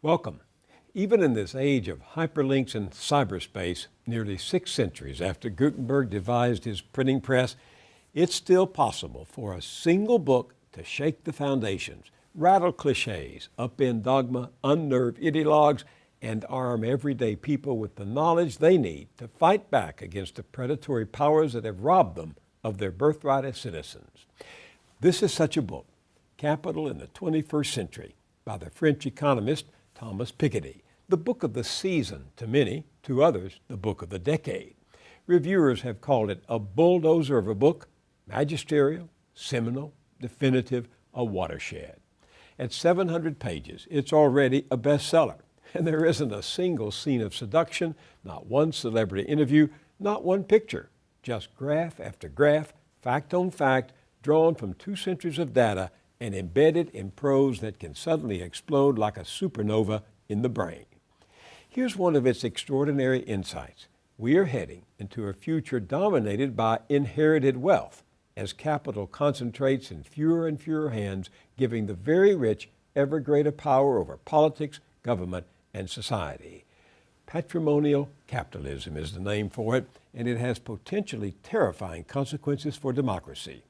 Welcome. Even in this age of hyperlinks and cyberspace, nearly 6 centuries after Gutenberg devised his printing press, it's still possible for a single book to shake the foundations, rattle cliches, upend dogma, unnerve ideologues, and arm everyday people with the knowledge they need to fight back against the predatory powers that have robbed them of their birthright as citizens. This is such a book, Capital in the 21st Century, by the French economist Thomas Piketty, the book of the season to many, to others, the book of the decade. Reviewers have called it a bulldozer of a book, magisterial, seminal, definitive, a watershed. At 700 pages, it's already a bestseller, and there isn't a single scene of seduction, not one celebrity interview, not one picture, just graph after graph, fact on fact, drawn from 2 centuries of data and embedded in prose that can suddenly explode like a supernova in the brain. Here's one of its extraordinary insights. We are heading into a future dominated by inherited wealth as capital concentrates in fewer and fewer hands, giving the very rich ever greater power over politics, government, and society. Patrimonial capitalism is the name for it, and it has potentially terrifying consequences for democracy.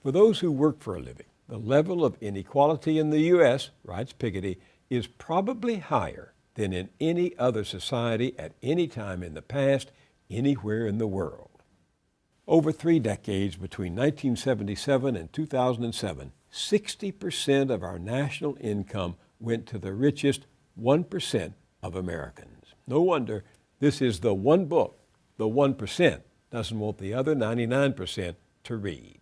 For those who work for a living, the level of inequality in the U.S., writes Piketty, is probably higher than in any other society at any time in the past, anywhere in the world. Over 3 decades, between 1977 and 2007, 60% of our national income went to the richest 1% of Americans. No wonder this is the one book the 1% doesn't want the other 99% to read.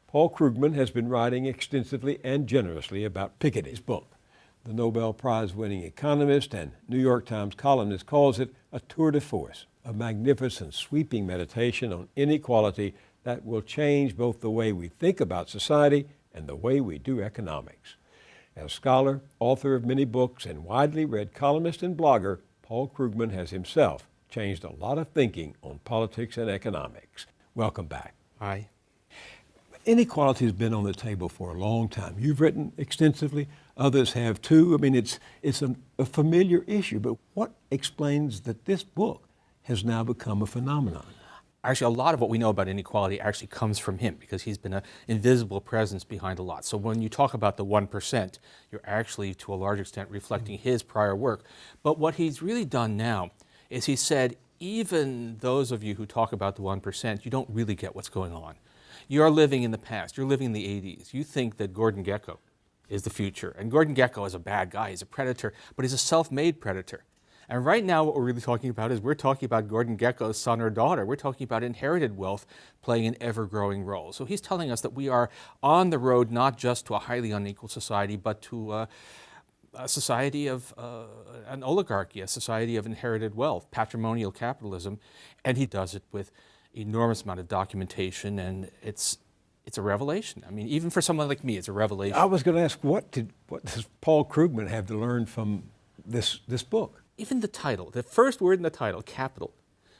Paul Krugman has been writing extensively and generously about Piketty's book. The Nobel Prize-winning economist and New York Times columnist calls it a tour de force, a magnificent sweeping meditation on inequality that will change both the way we think about society and the way we do economics. As scholar, author of many books, and widely read columnist and blogger, Paul Krugman has himself changed a lot of thinking on politics and economics. Welcome back. Hi. Inequality has been on the table for a long time. You've written extensively, others have too. I mean, it's a familiar issue, but what explains that this book has now become a phenomenon? Actually, a lot of what we know about inequality actually comes from him because he's been an invisible presence behind a lot. So when you talk about the 1%, you're actually, to a large extent, reflecting his prior work. But what he's really done now is he said, even those of you who talk about the 1%, you don't really get what's going on. You're living in the past. You're living in the 80s. You think that Gordon Gekko is the future. And Gordon Gekko is a bad guy. He's a predator, but he's a self-made predator. And right now what we're really talking about is we're talking about Gordon Gekko's son or daughter. We're talking about inherited wealth playing an ever-growing role. So he's telling us that we are on the road not just to a highly unequal society, but to a society of an oligarchy, a society of inherited wealth, patrimonial capitalism. And he does it with enormous amount of documentation, and it's a revelation. I mean, even for someone like me, it's a revelation. I was going to ask, what does Paul Krugman have to learn from this book? Even the title, the first word in the title, capital.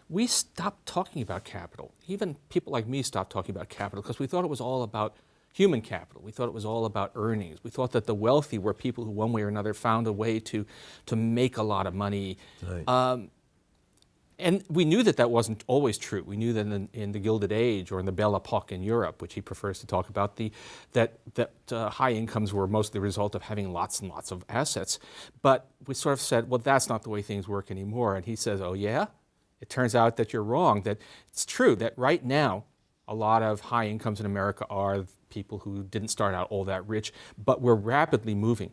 We stopped talking about capital. Even people like me stopped talking about capital because we thought it was all about human capital. We thought it was all about earnings. We thought that the wealthy were people who one way or another found a way to make a lot of money. Right. And we knew that that wasn't always true. We knew that in the Gilded Age or in the Belle Epoque in Europe, which he prefers to talk about, that high incomes were mostly the result of having lots and lots of assets. But we sort of said, well, that's not the way things work anymore. And he says, oh yeah? It turns out that you're wrong, that it's true that right now, a lot of high incomes in America are people who didn't start out all that rich, but we're rapidly moving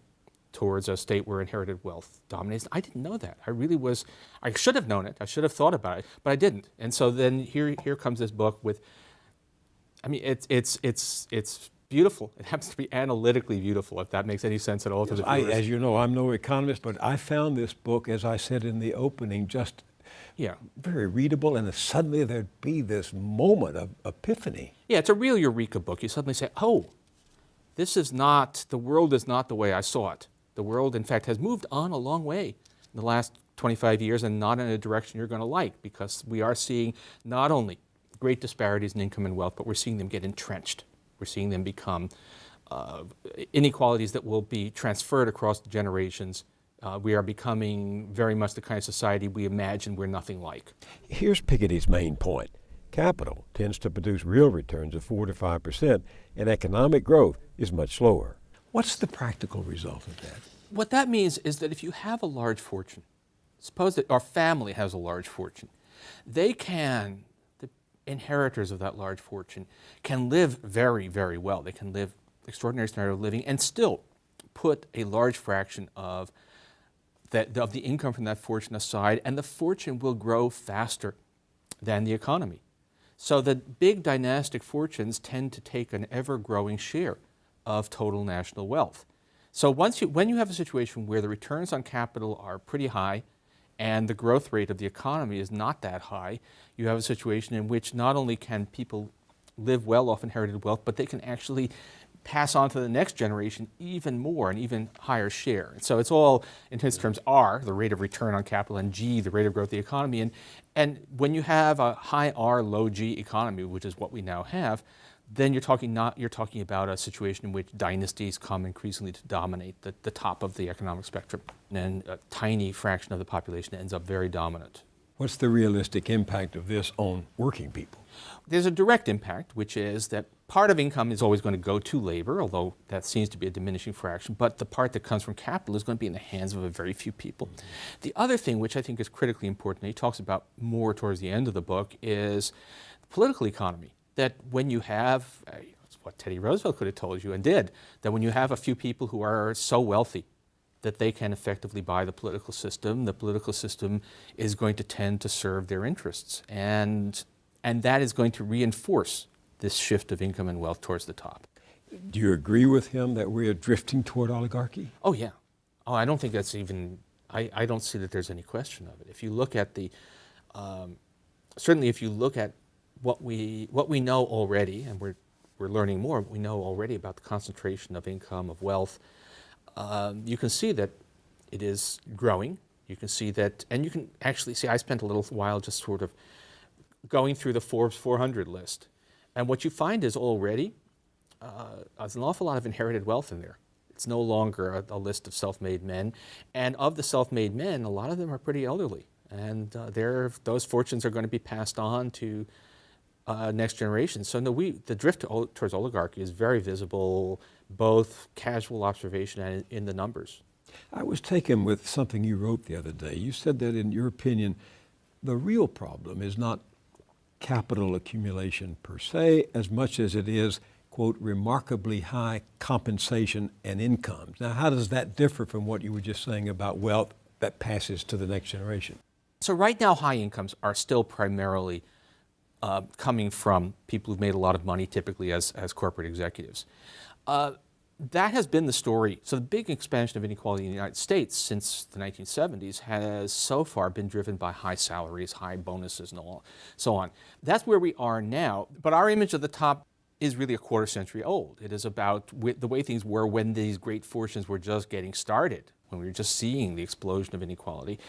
towards a state where inherited wealth dominates. I didn't know that. I should have known it. I should have thought about it, but I didn't. And so then here comes this book with, I mean, it's beautiful. It happens to be analytically beautiful, if that makes any sense at all to the viewers. As you know, I'm no economist, but I found this book, as I said in the opening, just very readable, and suddenly there'd be this moment of epiphany. Yeah, it's a real eureka book. You suddenly say, oh, the world is not the way I saw it. The world, in fact, has moved on a long way in the last 25 years and not in a direction you're going to like, because we are seeing not only great disparities in income and wealth, but we're seeing them get entrenched. We're seeing them become inequalities that will be transferred across the generations. We are becoming very much the kind of society we imagine we're nothing like. Here's Piketty's main point. Capital tends to produce real returns of 4 to 5%, and economic growth is much slower. What's the practical result of that? What that means is that if you have a large fortune, suppose that our family has a large fortune, the inheritors of that large fortune can live very, very well. They can live extraordinary standard of living and still put a large fraction of the income from that fortune aside, and the fortune will grow faster than the economy. So the big dynastic fortunes tend to take an ever-growing share of total national wealth. So when you have a situation where the returns on capital are pretty high and the growth rate of the economy is not that high, you have a situation in which not only can people live well off inherited wealth, but they can actually pass on to the next generation even more, an even higher share. And so it's all, in his terms, R, the rate of return on capital, and G, the rate of growth of the economy. And when you have a high R, low G economy, which is what we now have, then you're talking about a situation in which dynasties come increasingly to dominate the top of the economic spectrum, and a tiny fraction of the population ends up very dominant. What's the realistic impact of this on working people? There's a direct impact, which is that part of income is always going to go to labor, although that seems to be a diminishing fraction, but the part that comes from capital is going to be in the hands of a very few people. The other thing, which I think is critically important, and he talks about more towards the end of the book, is the political economy. That when you have, it's what Teddy Roosevelt could have told you and did, that when you have a few people who are so wealthy that they can effectively buy the political system is going to tend to serve their interests. And that is going to reinforce this shift of income and wealth towards the top. Do you agree with him that we are drifting toward oligarchy? Oh, yeah. Oh, I don't think that's even, I don't see that there's any question of it. If you look at certainly if you look at what we know already, and we're learning more, we know already about the concentration of income, of wealth, you can see that it is growing. You can see that, and you can actually see, I spent a little while just sort of going through the Forbes 400 list. And what you find is already there's an awful lot of inherited wealth in there. It's no longer a list of self-made men. And of the self-made men, a lot of them are pretty elderly. And those fortunes are going to be passed on to next generation. So no, the drift towards oligarchy is very visible, both casual observation and in the numbers. I was taken with something you wrote the other day. You said that, in your opinion, the real problem is not capital accumulation per se, as much as it is, quote, remarkably high compensation and incomes. Now, how does that differ from what you were just saying about wealth that passes to the next generation? So right now, high incomes are still primarily coming from people who've made a lot of money, typically as corporate executives. That has been the story. So the big expansion of inequality in the United States since the 1970s has so far been driven by high salaries, high bonuses, and so on. That's where we are now. But our image of the top is really a quarter century old. It is about the way things were when these great fortunes were just getting started, when we were just seeing the explosion of inequality.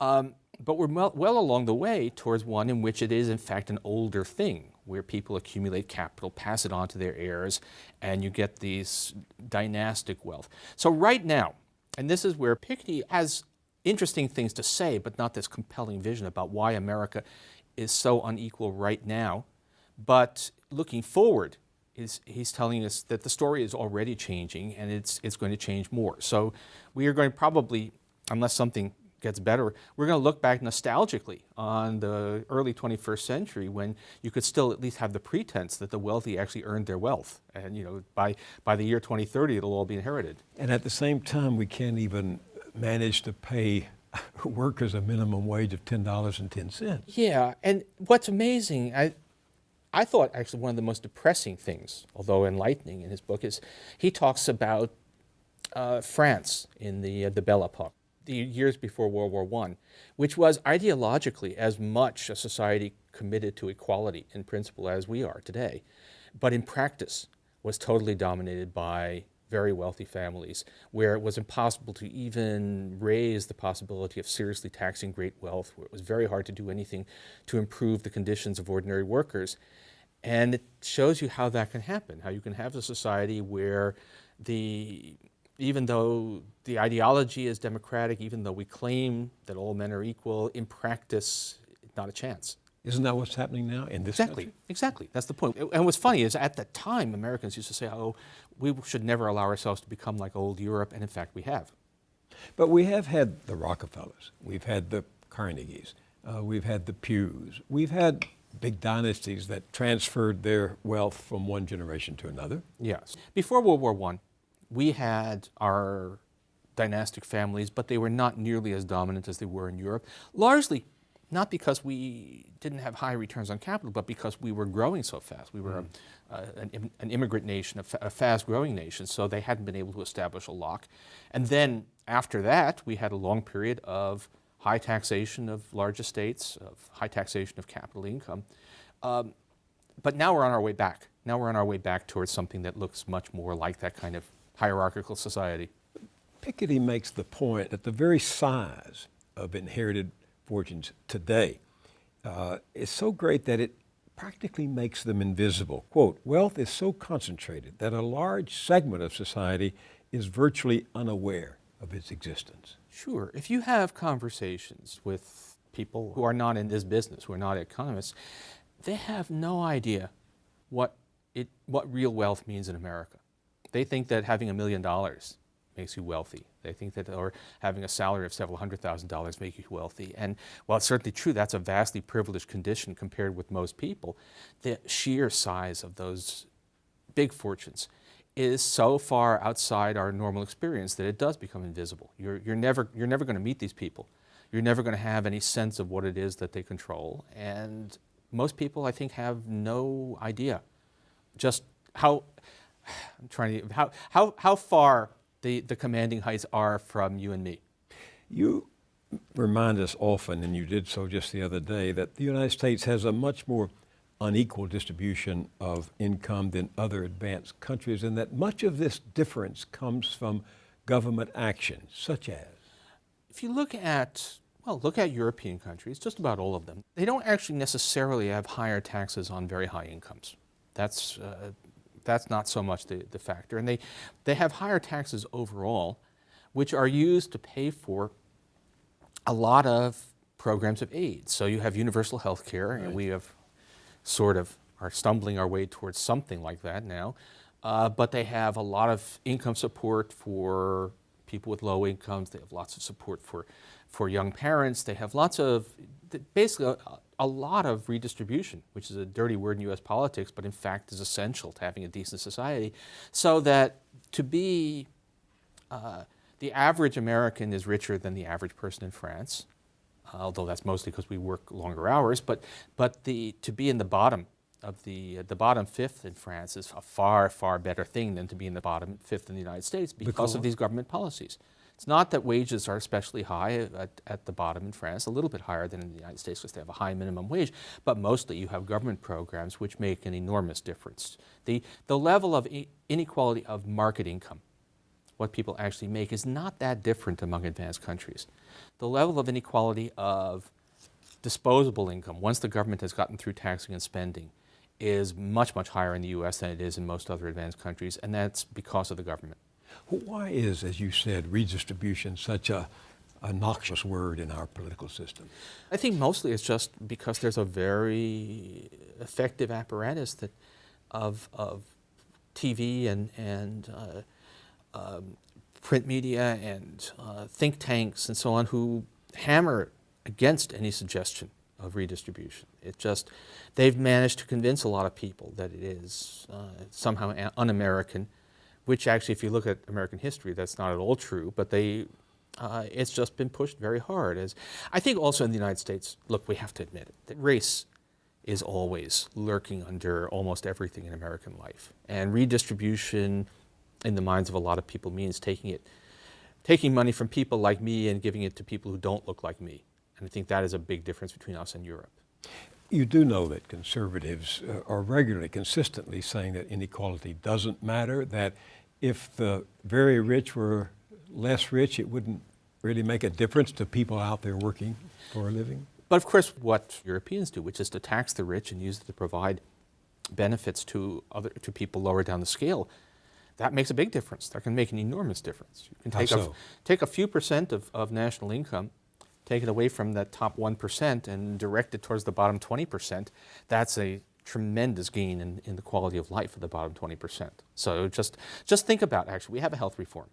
But we're well along the way towards one in which it is, in fact, an older thing, where people accumulate capital, pass it on to their heirs, and you get these dynastic wealth. So right now, and this is where Piketty has interesting things to say, but not this compelling vision about why America is so unequal right now. But looking forward, he's telling us that the story is already changing, and it's going to change more. So we are going to probably, unless something gets better, we're going to look back nostalgically on the early 21st century when you could still at least have the pretense that the wealthy actually earned their wealth. And by the year 2030, it'll all be inherited. And at the same time, we can't even manage to pay workers a minimum wage of $10.10. Yeah, and what's amazing, I thought actually one of the most depressing things, although enlightening in his book, is he talks about France in the Belle Epoque, the years before World War I, which was ideologically as much a society committed to equality in principle as we are today, but in practice was totally dominated by very wealthy families, where it was impossible to even raise the possibility of seriously taxing great wealth, where it was very hard to do anything to improve the conditions of ordinary workers. And it shows you how that can happen, how you can have a society where even though the ideology is democratic, even though we claim that all men are equal, in practice, not a chance. Isn't that what's happening now in this country? Exactly. That's the point. And what's funny is at the time, Americans used to say, oh, we should never allow ourselves to become like old Europe, and in fact, we have. But we have had the Rockefellers, we've had the Carnegies, we've had the Pews, we've had big dynasties that transferred their wealth from one generation to another. Yes. Before World War I, we had our dynastic families, but they were not nearly as dominant as they were in Europe, largely not because we didn't have high returns on capital, but because we were growing so fast. We were an immigrant nation, a fast-growing nation, so they hadn't been able to establish a lock. And then after that, we had a long period of high taxation of large estates, of high taxation of capital income. But now we're on our way back. Now we're on our way back towards something that looks much more like that kind of hierarchical society. Piketty makes the point that the very size of inherited fortunes today is so great that it practically makes them invisible. Quote, wealth is so concentrated that a large segment of society is virtually unaware of its existence. Sure. If you have conversations with people who are not in this business, who are not economists, they have no idea what real wealth means in America. They think that having $1 million makes you wealthy. They think that, or having a salary of several $100,000 makes you wealthy. And while it's certainly true, that's a vastly privileged condition compared with most people, the sheer size of those big fortunes is so far outside our normal experience that it does become invisible. You're never going to meet these people. You're never going to have any sense of what it is that they control. And most people, I think, have no idea just how far the commanding heights are from you and me. You remind us often, and you did so just the other day, that the United States has a much more unequal distribution of income than other advanced countries, and that much of this difference comes from government action, such as? If you look at European countries, just about all of them, they don't actually necessarily have higher taxes on very high incomes. That's not so much the factor. And they have higher taxes overall, which are used to pay for a lot of programs of aid. So you have universal health care, right, and we have sort of are stumbling our way towards something like that now. But they have a lot of income support for people with low incomes. They have lots of support for young parents. They have lots of, basically a lot of redistribution, which is a dirty word in U.S. politics, but in fact is essential to having a decent society. So that to be, the average American is richer than the average person in France, although that's mostly because we work longer hours, but to be in the bottom of the bottom fifth in France is a far, far better thing than to be in the bottom fifth in the United States because of these government policies. It's not that wages are especially high at the bottom in France, a little bit higher than in the United States because they have a high minimum wage, but mostly you have government programs which make an enormous difference. The level of inequality of market income, what people actually make, is not that different among advanced countries. The level of inequality of disposable income, once the government has gotten through taxing and spending, is much, much higher in the U.S. than it is in most other advanced countries, and that's because of the government. Why is, as you said, redistribution such a noxious word in our political system? I think mostly it's just because there's a very effective apparatus of TV and print media and think tanks and so on who hammer against any suggestion of redistribution. They've managed to convince a lot of people that it is somehow un-American, which actually, if you look at American history, that's not at all true, but it's just been pushed very hard. I think also in the United States, look, we have to admit it, that race is always lurking under almost everything in American life. And redistribution, in the minds of a lot of people, means taking money from people like me and giving it to people who don't look like me. And I think that is a big difference between us and Europe. You do know that conservatives are regularly, consistently saying that inequality doesn't matter, that if the very rich were less rich, it wouldn't really make a difference to people out there working for a living. But of course, what Europeans do, which is to tax the rich and use it to provide benefits to people lower down the scale, that makes a big difference. That can make an enormous difference. You can take a few percent of national income, take it away from that top 1% and direct it towards the bottom 20%. That's a tremendous gain in the quality of life of the bottom 20%. So just think about, actually, we have a health reform.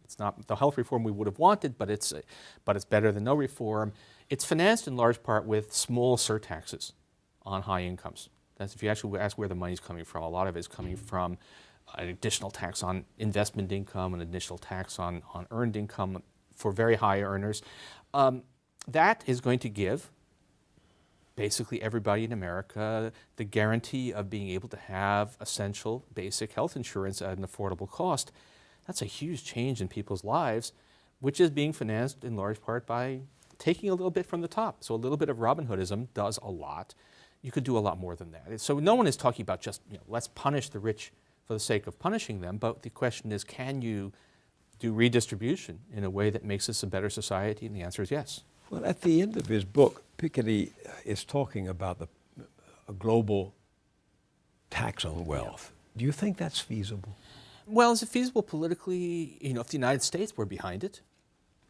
It's not the health reform we would have wanted, but it's better than no reform. It's financed in large part with small surtaxes on high incomes. That's, if you actually ask where the money's coming from, a lot of it is coming from an additional tax on investment income, an additional tax on earned income for very high earners. That is going to give basically everybody in America the guarantee of being able to have essential basic health insurance at an affordable cost. That's a huge change in people's lives, which is being financed in large part by taking a little bit from the top. So a little bit of Robin Hoodism does a lot. You could do a lot more than that. So no one is talking about just, let's punish the rich for the sake of punishing them, but the question is, can you do redistribution in a way that makes us a better society? And the answer is yes. Well, at the end of his book, Piketty is talking about a global tax on wealth. Do you think that's feasible? Well, is it feasible politically? If the United States were behind it,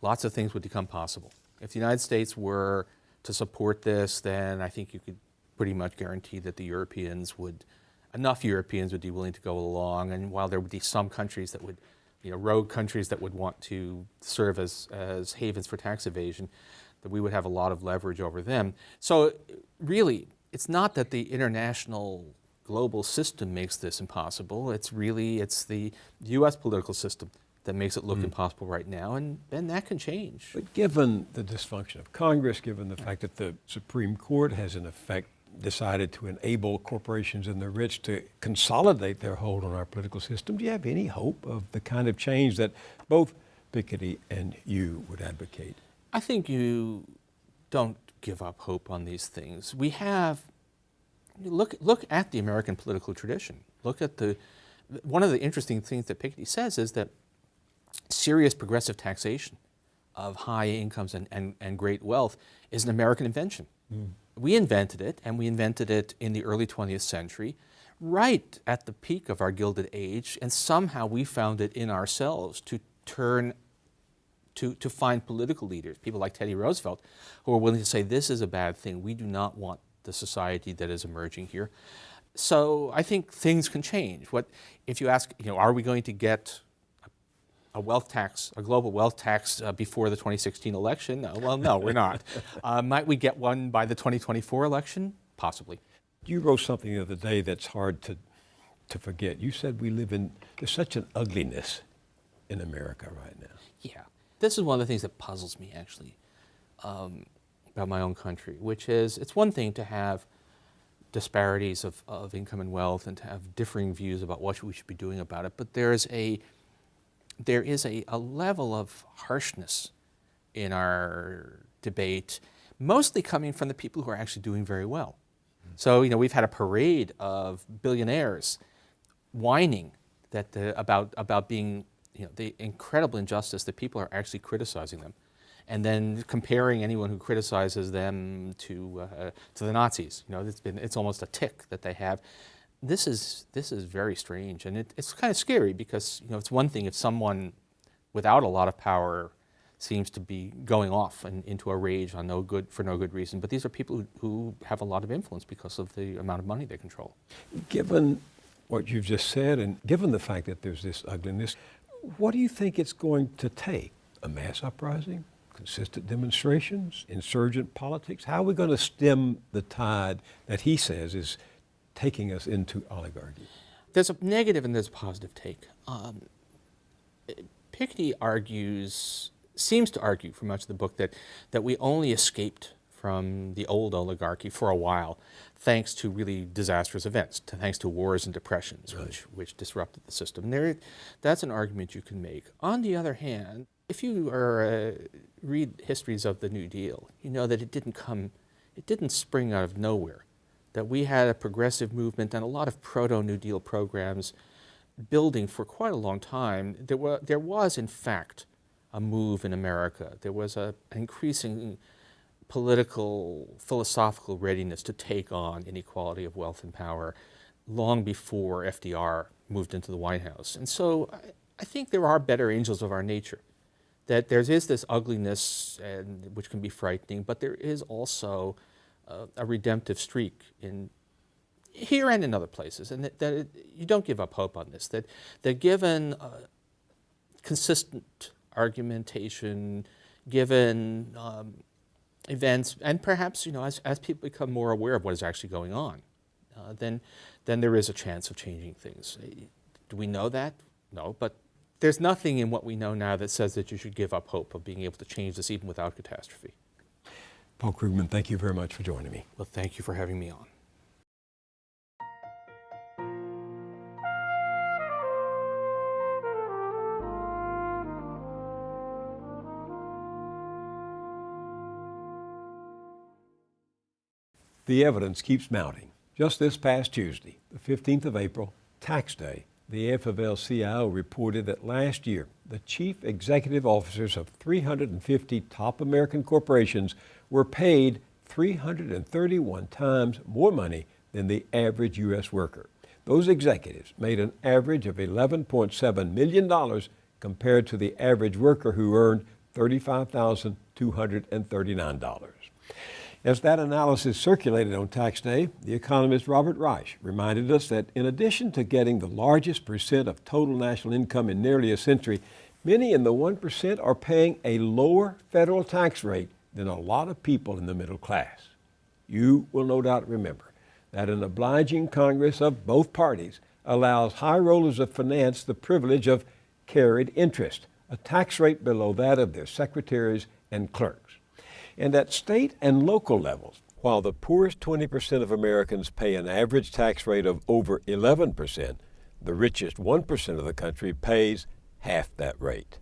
lots of things would become possible. If the United States were to support this, then I think you could pretty much guarantee that enough Europeans would be willing to go along. And while there would be some countries that would, rogue countries that would want to serve as havens for tax evasion, that we would have a lot of leverage over them. So really, it's not that the international global system makes this impossible. It's the U.S. political system that makes it look impossible right now, and that can change. But given the dysfunction of Congress, given the fact that the Supreme Court has in effect decided to enable corporations and the rich to consolidate their hold on our political system, do you have any hope of the kind of change that both Piketty and you would advocate? I think you don't give up hope on these things. We have, look at the American political tradition. One of the interesting things that Piketty says is that serious progressive taxation of high incomes and great wealth is an American invention. We invented it, and we invented it in the early 20th century, right at the peak of our Gilded Age, and somehow we found it in ourselves to find political leaders, people like Teddy Roosevelt, who are willing to say, this is a bad thing. We do not want the society that is emerging here. So I think things can change. If you ask, are we going to get a global wealth tax before the 2016 election? Well, no, we're not. Might we get one by the 2024 election? Possibly. You wrote something the other day that's hard to forget. You said there's such an ugliness in America right now. Yeah. This is one of the things that puzzles me, actually, about my own country, which is, it's one thing to have disparities of income and wealth and to have differing views about what we should be doing about it, but there is a level of harshness in our debate, mostly coming from the people who are actually doing very well. So, we've had a parade of billionaires whining about being, the incredible injustice that people are actually criticizing them, and then comparing anyone who criticizes them to the Nazis. It's almost a tick that they have. This is very strange, and it's kind of scary because it's one thing if someone without a lot of power seems to be going off into a rage for no good reason, but these are people who have a lot of influence because of the amount of money they control. Given what you've just said, and given the fact that there's this ugliness, what do you think it's going to take? A mass uprising? Consistent demonstrations? Insurgent politics? How are we going to stem the tide that he says is taking us into oligarchy? There's a negative and there's a positive take. Piketty seems to argue for much of the book that we only escaped from the old oligarchy for a while thanks to really disastrous events, thanks to wars and depressions, right, which disrupted the system. That's an argument you can make. On the other hand, if you read histories of the New Deal, you know that it didn't spring out of nowhere, that we had a progressive movement and a lot of proto-New Deal programs building for quite a long time. There was, in fact, a move in America. There was an increasing political, philosophical readiness to take on inequality of wealth and power. long before FDR moved into the White House. And so I think there are better angels of our nature, that there is this ugliness, and which can be frightening, but there is also a redemptive streak in here and in other places, and you don't give up hope on this, that given consistent argumentation, given events, and perhaps, as people become more aware of what is actually going on, then there is a chance of changing things. Do we know that? No, but there's nothing in what we know now that says that you should give up hope of being able to change this even without catastrophe. Paul Krugman, thank you very much for joining me. Well, thank you for having me on. The evidence keeps mounting. Just this past Tuesday, the 15th of April, tax day, the AFL-CIO reported that last year, the chief executive officers of 350 top American corporations were paid 331 times more money than the average U.S. worker. Those executives made an average of $11.7 million compared to the average worker who earned $35,239. As that analysis circulated on tax day, the economist Robert Reich reminded us that in addition to getting the largest percent of total national income in nearly a century, many in the 1% are paying a lower federal tax rate than a lot of people in the middle class. You will no doubt remember that an obliging Congress of both parties allows high rollers of finance the privilege of carried interest, a tax rate below that of their secretaries and clerks. And at state and local levels, while the poorest 20% of Americans pay an average tax rate of over 11%, the richest 1% of the country pays half that rate.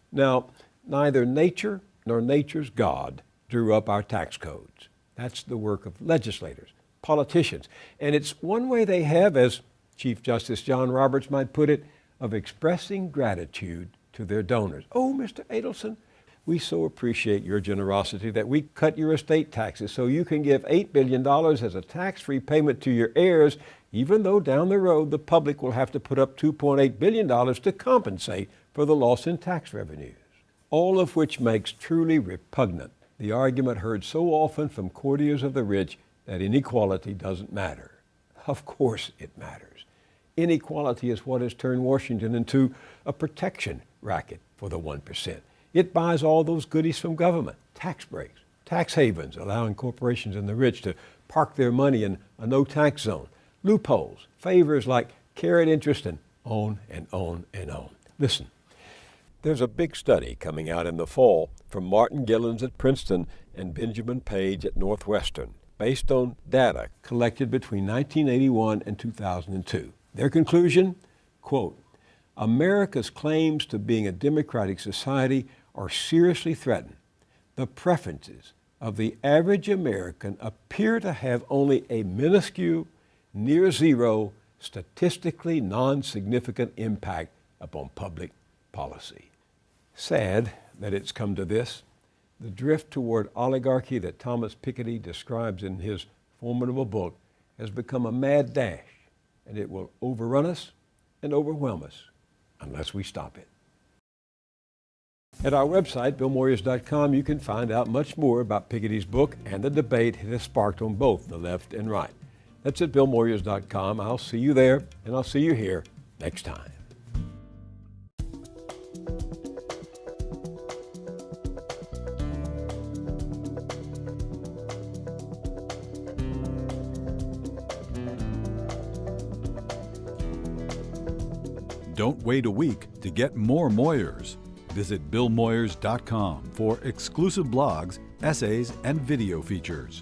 Now, neither nature nor nature's God drew up our tax codes. That's the work of legislators, politicians, and it's one way they have, as Chief Justice John Roberts might put it, of expressing gratitude to their donors. Oh, Mr. Adelson, we so appreciate your generosity that we cut your estate taxes so you can give $8 billion as a tax-free payment to your heirs, even though down the road the public will have to put up $2.8 billion to compensate for the loss in tax revenues. All of which makes truly repugnant the argument heard so often from courtiers of the rich that inequality doesn't matter. Of course it matters. Inequality is what has turned Washington into a protection racket for the 1%. It buys all those goodies from government, tax breaks, tax havens, allowing corporations and the rich to park their money in a no-tax zone, loopholes, favors like carried interest, and on and on and on. Listen, there's a big study coming out in the fall from Martin Gillens at Princeton and Benjamin Page at Northwestern, based on data collected between 1981 and 2002. Their conclusion, quote, America's claims to being a democratic society are seriously threatened. The preferences of the average American appear to have only a minuscule, near zero, statistically non-significant impact upon public policy. Sad that it's come to this. The drift toward oligarchy that Thomas Piketty describes in his formidable book has become a mad dash, and it will overrun us and overwhelm us unless we stop it. At our website, BillMoyers.com, you can find out much more about Piketty's book and the debate it has sparked on both the left and right. That's at BillMoyers.com. I'll see you there, and I'll see you here next time. Don't wait a week to get more Moyers. Visit BillMoyers.com for exclusive blogs, essays, and video features.